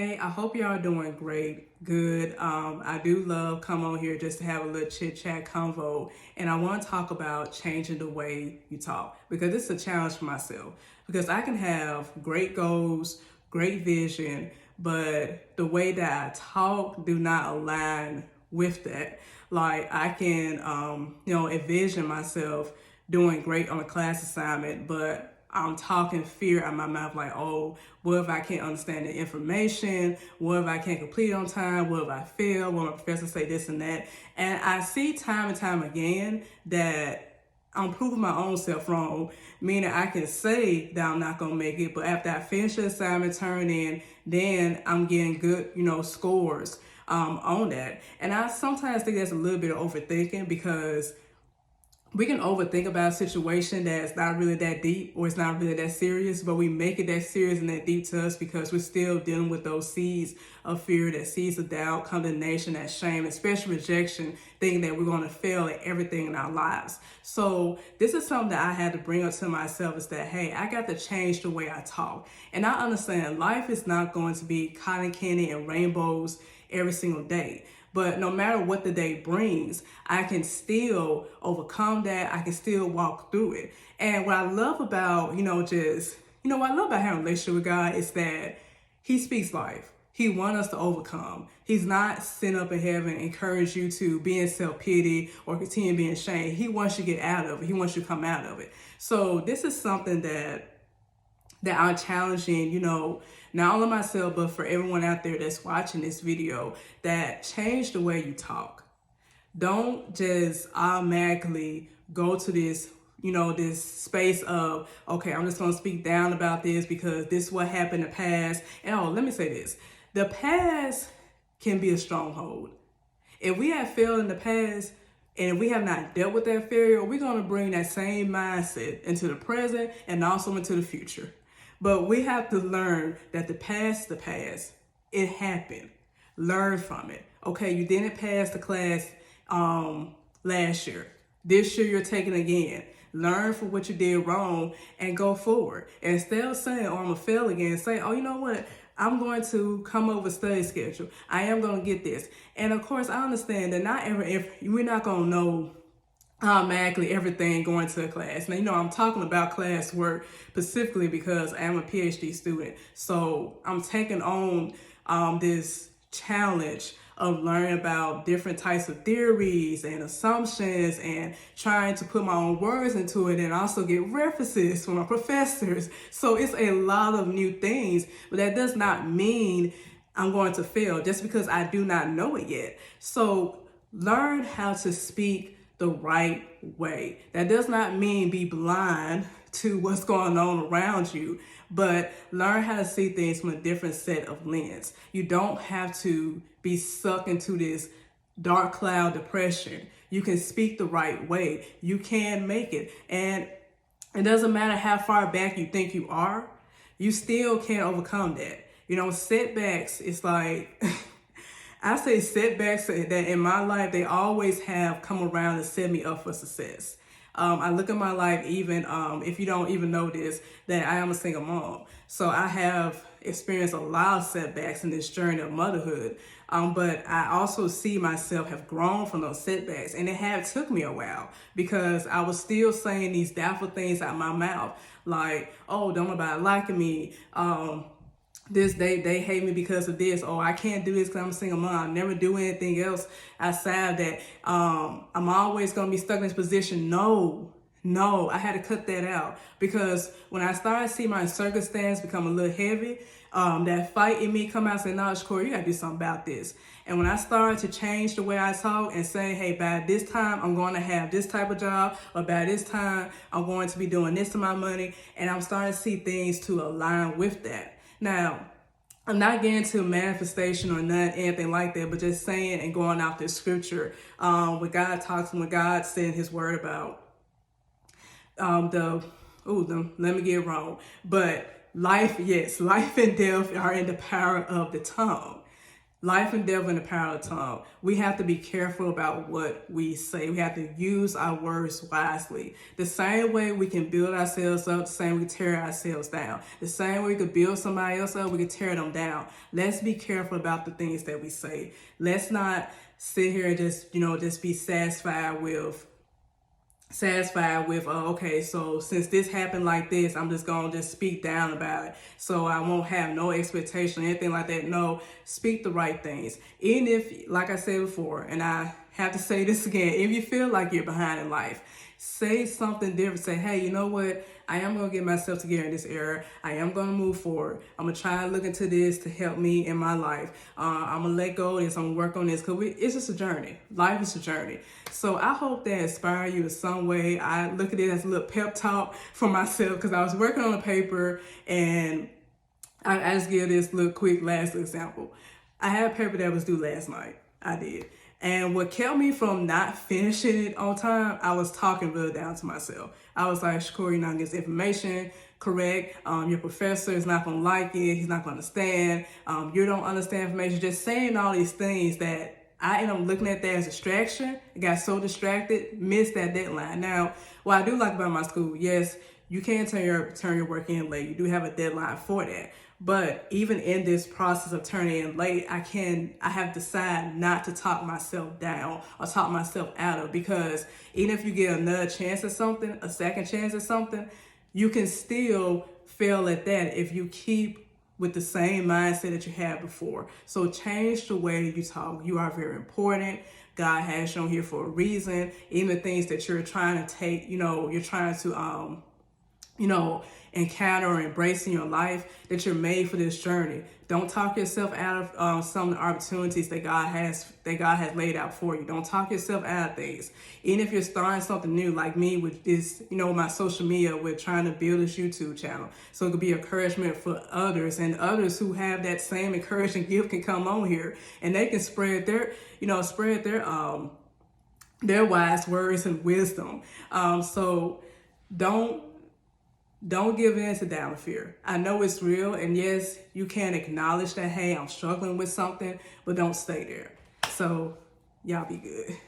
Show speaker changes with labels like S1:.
S1: Hey, I hope y'all are doing great, good. I do love come on here just to have a little chit chat convo, and I want to talk about changing the way you talk because it's a challenge for myself. Because I can have great goals, great vision, but the way that I talk do not align with that. Like I can, envision myself doing great on a class assignment, but I'm talking fear out my mouth like, oh, what if I can't understand the information? What if I can't complete on time? What if I fail? What if my professor say this and that? And I see time and time again that I'm proving my own self wrong, meaning I can say that I'm not gonna make it, but after I finish the assignment, turn in, then I'm getting good, scores on that. And I sometimes think that's a little bit of overthinking because we can overthink about a situation that's not really that deep or it's not really that serious, but we make it that serious and that deep to us because we're still dealing with those seeds of fear, that seeds of doubt, condemnation, that shame, especially rejection, thinking that we're going to fail at everything in our lives. So this is something that I had to bring up to myself is that, hey, I got to change the way I talk. And I understand life is not going to be cotton candy and rainbows every single day. But no matter what the day brings, I can still overcome that. I can still walk through it. And what I love about, what I love about having a relationship with God is that He speaks life. He wants us to overcome. He's not sitting up in heaven encourage you to be in self-pity or continue being ashamed. He wants you to get out of it. He wants you to come out of it. So this is something that I'm challenging, not only myself, but for everyone out there that's watching this video, that change the way you talk. Don't just automatically go to this space of, okay, I'm just going to speak down about this because this is what happened in the past. And let me say this. The past can be a stronghold. If we have failed in the past, and if we have not dealt with that failure, we're going to bring that same mindset into the present and also into the future. But we have to learn that the past, it happened. Learn from it. Okay, you didn't pass the class last year. This year you're taking again. Learn from what you did wrong and go forward. And instead of saying, oh, I'm going to fail again, say, oh, you know what? I'm going to come up with a study schedule. I am going to get this. And of course, I understand that we're not going to know automatically everything going to a class. Now, I'm talking about classwork specifically because I am a PhD student. So I'm taking on this challenge of learning about different types of theories and assumptions and trying to put my own words into it and also get references from my professors. So it's a lot of new things, but that does not mean I'm going to fail just because I do not know it yet. So learn how to speak the right way. That does not mean be blind to what's going on around you, but learn how to see things from a different set of lens. You don't have to be sucked into this dark cloud depression. You can speak the right way. You can make it. And it doesn't matter how far back you think you are, you still can't overcome that. Setbacks, it's like, I say setbacks that in my life, they always have come around and set me up for success. I look at my life, even if you don't even know this, that I am a single mom. So I have experienced a lot of setbacks in this journey of motherhood. But I also see myself have grown from those setbacks. And it took me a while because I was still saying these doubtful things out my mouth. Like, oh, don't nobody like me. They hate me because of this. Oh, I can't do this because I'm a single mom. I never do anything else outside of that. I'm always going to be stuck in this position. No, I had to cut that out because when I started to see my circumstance become a little heavy, that fight in me come out and say, no, Shakur, you got to do something about this. And when I started to change the way I talk and say, hey, by this time, I'm going to have this type of job, or by this time, I'm going to be doing this to my money, and I'm starting to see things to align with that. Now, I'm not getting to manifestation or anything like that, but just saying and going out this scripture, when God said in His Word about let me get it wrong, but life and death are in the power of the tongue. Life and death in the power of the tongue. We have to be careful about what we say. We have to use our words wisely. The same way we can build ourselves up, the same way we tear ourselves down. The same way we could build somebody else up, we could tear them down. Let's be careful about the things that we say. Let's not sit here and just be satisfied with okay, so since this happened like this, I'm just gonna just speak down about it, so I won't have no expectation or anything like that. No, speak the right things. Even if, like I said before, and I have to say this again, if you feel like you're behind in life, say something different. Say, hey, you know what, I am gonna get myself together in this era. I am gonna move forward. I'm gonna try and look into this to help me in my life. I'm gonna let go of this. I'm gonna work on this, because it's just a journey. Life is a journey. So I hope that inspires you in some way. I look at it as a little pep talk for myself, because I was working on a paper, and I just give this little quick last example. I had a paper that was due last night. I did. And what kept me from not finishing it on time, I was talking really down to myself. I was like, Shakur, you're not gonna get this information correct. Your professor is not gonna like it. He's not gonna understand. You don't understand information. Just saying all these things that I ended up looking at that as a distraction. I got so distracted, missed that deadline. Now, what I do like about my school, yes, you can turn your work in late. You do have a deadline for that. But even in this process of turning in late, I have decided not to talk myself down or talk myself out of, because even if you get another chance at something, a second chance at something, you can still fail at that if you keep with the same mindset that you had before. So change the way you talk. You are very important. God has you here for a reason. Even the things that you're trying to take, you're trying to encounter or embrace in your life, that you're made for this journey. Don't talk yourself out of some of the opportunities that God has laid out for you. Don't talk yourself out of things. Even if you're starting something new, like me with this, my social media, with trying to build this YouTube channel, so it could be encouragement for others, and others who have that same encouraging gift can come on here and they can spread their wise words and wisdom. So don't give in to doubt and fear. I know it's real, and yes, you can acknowledge that, hey, I'm struggling with something, but don't stay there. So y'all be good.